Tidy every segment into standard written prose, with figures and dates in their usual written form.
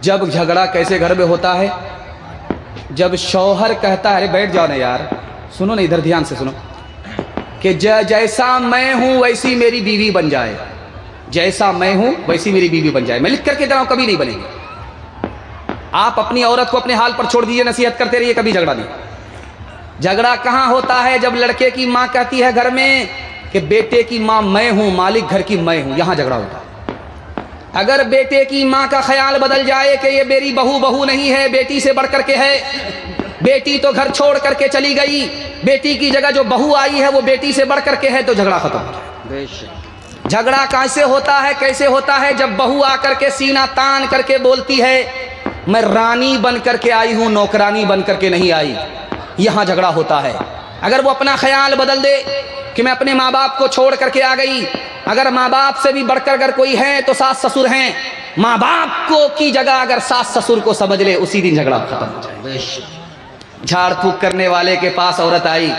जब झगड़ा कैसे घर में होता है, जब शौहर कहता है, अरे बैठ जाओ ना यार, सुनो ना इधर ध्यान से सुनो, कि जैसा मैं हूं वैसी मेरी बीवी बन जाए, जैसा मैं हूं वैसी मेरी बीवी बन जाए। मैं लिख करके दे रहा हूं, कभी नहीं बनेगी। आप अपनी औरत को अपने हाल पर छोड़ दीजिए, नसीहत करते रहिए, कभी झगड़ा नहीं। झगड़ा कहां होता है? जब लड़के की मां कहती है घर में कि बेटे की मां मैं हूं, मालिक घर की मैं हूं, यहां झगड़ा होता है। अगर बेटे की मां का ख्याल बदल जाए कि ये मेरी बहू नहीं है, बेटी से बढ़ करके है, बेटी तो घर छोड़ करके चली गई, बेटी की जगह जो बहू आई है वो बेटी से बढ़ करके है, तो झगड़ा खत्म हो जाए। झगड़ा कैसे होता है? कैसे होता है? जब बहू आकर के सीना तान करके बोलती है मैं रानी बन करके आई हूं, नौकरानी बन करके नहीं आई, यहां झगड़ा होता है। अगर वो अपना ख्याल बदल दे कि मैं अपने माँ बाप को छोड़ करके आ गई, अगर माँ बाप से भी बढ़कर अगर कोई है तो सास ससुर हैं, माँ बाप को की जगह अगर सास ससुर को समझ ले, उसी दिन झगड़ा खत्म हो जाए। झाड़ फूक करने वाले के पास औरत आई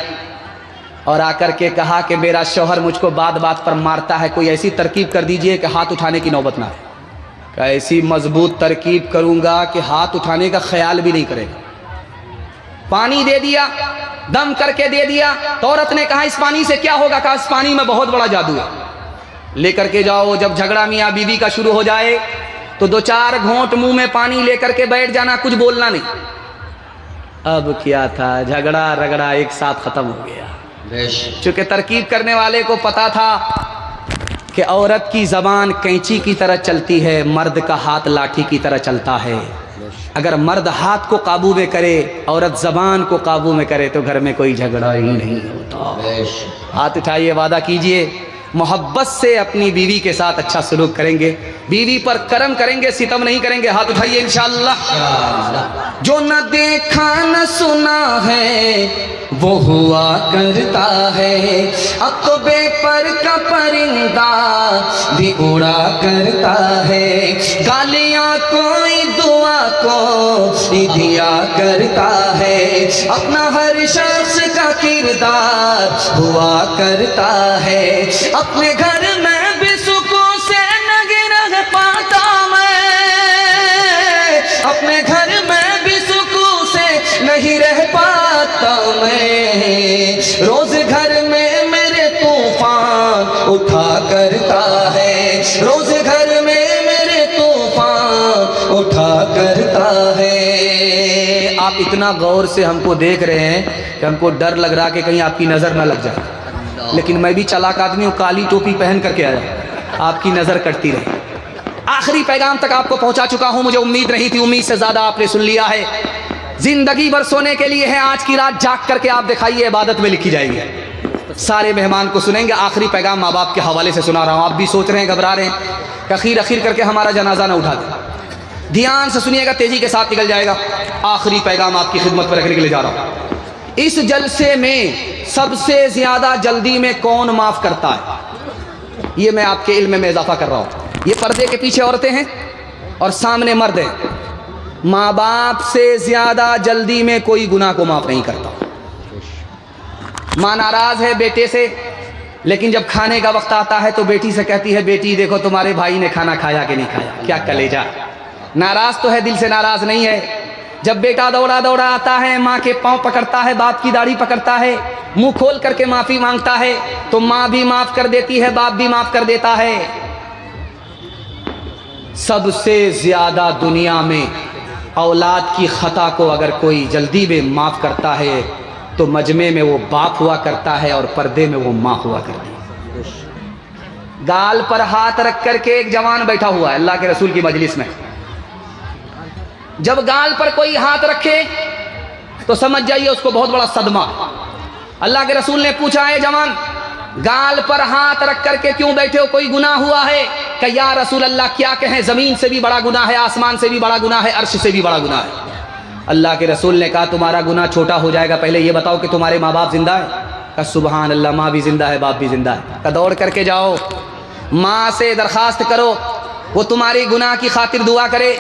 और आकर के कहा कि मेरा शौहर मुझको बात बात पर मारता है, कोई ऐसी तरकीब कर दीजिए कि हाथ उठाने की नौबत ना आए। ऐसी मजबूत तरकीब करूंगा कि हाथ उठाने का ख्याल भी नहीं करेगा। पानी दे दिया, दम करके दे दिया, तो औरत ने कहा इस पानी से क्या होगा? कहा इस पानी में बहुत बड़ा जादू है, लेकर के जाओ। जब झगड़ा मियाँ बीवी का शुरू हो जाए तो 2-4 घूंट मुंह में पानी लेकर के बैठ जाना, कुछ बोलना नहीं। अब क्या था, झगड़ा रगड़ा एक साथ खत्म हो गया। चूंकि तरकीब करने वाले को पता था कि औरत की जबान कैंची की तरह चलती है, मर्द का हाथ लाठी की तरह चलता है। अगर मर्द हाथ को काबू में करे, औरत जबान को काबू में करे, तो घर में कोई झगड़ा ही नहीं होता। हाथ उठाइए, वादा कीजिए मोहब्बत से अपनी बीवी के साथ अच्छा सलूक करेंगे, बीवी पर करम करेंगे, सितम नहीं करेंगे। हाथ उठाइए इंशाअल्लाह। जो न देखा न सुना है वो हुआ करता है, अक़बे पर का परिंदा भी उड़ा करता है, गालियां कोई दुआ को दिया करता है, अपना हर शख्स का किरदार हुआ करता है, अपने घर में भी सुकून से नहीं रह पाता मैं, अपने घर में भी सुकून से नहीं रह पाता मैं, रोज घर में मेरे तूफान उठा करता है, रोज घर में मेरे तूफान उठा करता है। आप इतना गौर से हमको देख रहे हैं कि हमको डर लग रहा कि कहीं आपकी नजर ना लग जाए, लेकिन मैं भी चालाक आदमी हूँ, काली टोपी पहन करके आया, आपकी नजर कटती रही। आखिरी पैगाम तक आपको पहुंचा चुका हूं, मुझे उम्मीद नहीं थी, उम्मीद से ज्यादा आपने सुन लिया है। जिंदगी भर सोने के लिए है, आज की रात जाग करके आप दिखाइए, इबादत में लिखी जाएगी। सारे मेहमान को सुनेंगे। आखिरी पैगाम माँ बाप के हवाले से सुना रहा हूँ, आप भी सोच रहे हैं, घबरा रहे हैं कि अखीर करके हमारा जनाजा ना उठा दे। ध्यान से सुनिएगा, तेजी के साथ निकल जाएगा। आखिरी पैगाम आपकी खिदमत पर रखने के लिए जा रहा हूँ। इस जलसे में सबसे ज्यादा जल्दी में कौन माफ करता है, ये मैं आपके इल्म में इजाफा कर रहा हूँ। ये पर्दे के पीछे औरतें हैं और सामने मर्द हैं। माँ बाप से ज्यादा जल्दी में कोई गुनाह को माफ नहीं करता। माँ नाराज है बेटे से, लेकिन जब खाने का वक्त आता है तो बेटी से कहती है बेटी देखो तुम्हारे भाई ने खाना खाया कि नहीं खाया, क्या कलेजा। नाराज तो है, दिल से नाराज नहीं है। जब बेटा दौड़ा दौड़ा आता है, माँ के पाँव पकड़ता है, बाप की दाढ़ी पकड़ता है, मुंह खोल करके माफी मांगता है, तो माँ भी माफ कर देती है, बाप भी माफ कर देता है। सबसे ज्यादा दुनिया में औलाद की खता को अगर कोई जल्दी में माफ करता है तो मजमे में वो बाप हुआ करता है और पर्दे में वो माँ हुआ करती है। गाल पर हाथ रख करके एक जवान बैठा हुआ है अल्लाह के रसूल की मजलिस में। जब गाल पर कोई हाथ रखे तो समझ जाइए उसको बहुत बड़ा सदमा। अल्लाह के रसूल ने पूछा है जवान गाल पर हाथ रख करके क्यों बैठे हो, कोई गुनाह हुआ है? कि या रसूल अल्लाह क्या कहें, जमीन से भी बड़ा गुनाह है, आसमान से भी बड़ा गुनाह है, अर्श से भी बड़ा गुनाह है। अल्लाह के रसूल ने कहा तुम्हारा गुनाह छोटा हो जाएगा, पहले ये बताओ कि तुम्हारे माँ बाप जिंदा है? कहा सुबहान अल्लाह, माँ भी जिंदा है, बाप भी जिंदा है। कहा दौड़ करके जाओ, माँ से दरखास्त करो वो तुम्हारी गुनाह की खातिर दुआ करे,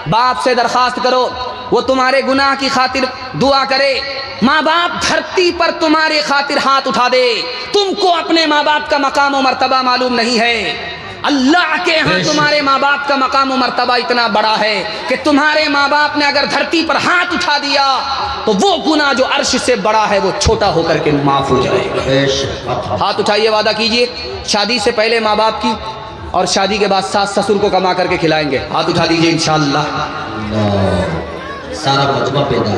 बाप से दरखास्त करो वो तुम्हारे गुनाह की खातिर दुआ करे। माँ बाप धरती पर तुम्हारे खातिर हाथ उठा दे, तुमको अपने माँ बाप का मकाम और मर्तबा मालूम नहीं है। اللہ کے ہاں تمہارے ماں باپ کا مقام و مرتبہ اتنا بڑا ہے کہ تمہارے ماں باپ نے اگر دھرتی پر ہاتھ اٹھا دیا تو وہ گناہ جو عرش سے بڑا ہے وہ چھوٹا ہو کر کے معاف ہو جائے گا. ہاتھ اٹھائیے, وعدہ کیجئے شادی سے پہلے ماں باپ کی اور شادی کے بعد ساس سسر کو کما کر کے کھلائیں گے. ہاتھ اٹھا دیجئے انشاءاللہ. سارا مجمع پیدا.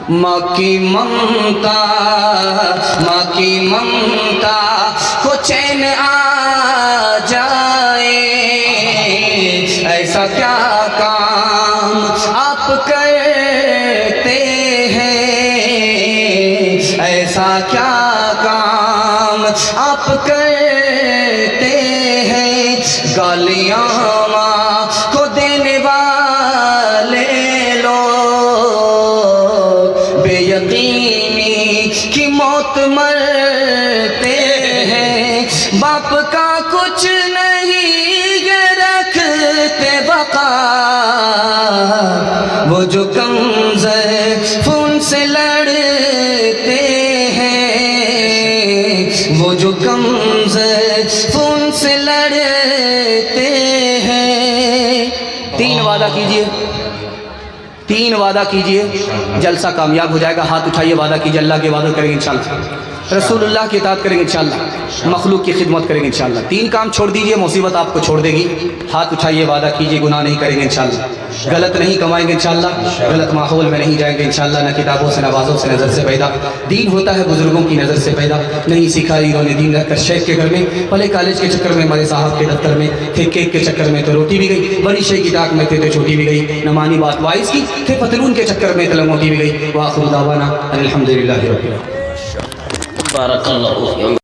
ماں کی ممتا کو چین آ جائے, ایسا کیا کام آپ کرتے ہیں, ایسا کیا کام آپ کرتے ہیں, گالیاں ماں کو دینے والے یقینی کی موت مرتے ہیں, باپ کا کچھ نہیں رکھتے بقا, وہ جو کمزور خون سے لڑتے ہیں, وہ جو کمزور خون سے لڑتے ہیں. 3 وعدہ کیجئے, 3 وعدہ کیجئے, جلسہ کامیاب ہو جائے گا. ہاتھ اٹھائیے, وعدہ کیجئے. اللہ کے وعدہ کریں گے انشاءاللہ, رسول اللہ کی اطاعت کریں گے انشاءاللہ, مخلوق کی خدمت کریں گے انشاءاللہ. 3 کام چھوڑ دیجئے, مصیبت آپ کو چھوڑ دے گی. ہاتھ اٹھائیے, وعدہ کیجئے, گناہ نہیں کریں گے انشاءاللہ, غلط نہیں کمائیں گے انشاءاللہ, غلط ماحول میں نہیں جائیں گے انشاءاللہ, نہ کتابوں سے نہ بازوں سے نظر سے پیدا. دین ہوتا ہے بزرگوں کی نظر سے پیدا, نہیں سیکھا انہوں نے دین رہ کر شیخ کے گھر میں, پہلے کالج کے چکر میں, مرے صاحب کے دفتر میں تھے, کیک کے چکر میں تو روٹی بھی گئی, بڑی شیخ کی ٹاک میں تھے تو چھوٹی بھی گئی, نہ مانی بات وائز کی تھے, پتلون کے چکر میں تلنگوٹی بھی گئی. وآخر دعوانا الحمدللہ رب العالمین. بارک اللہ.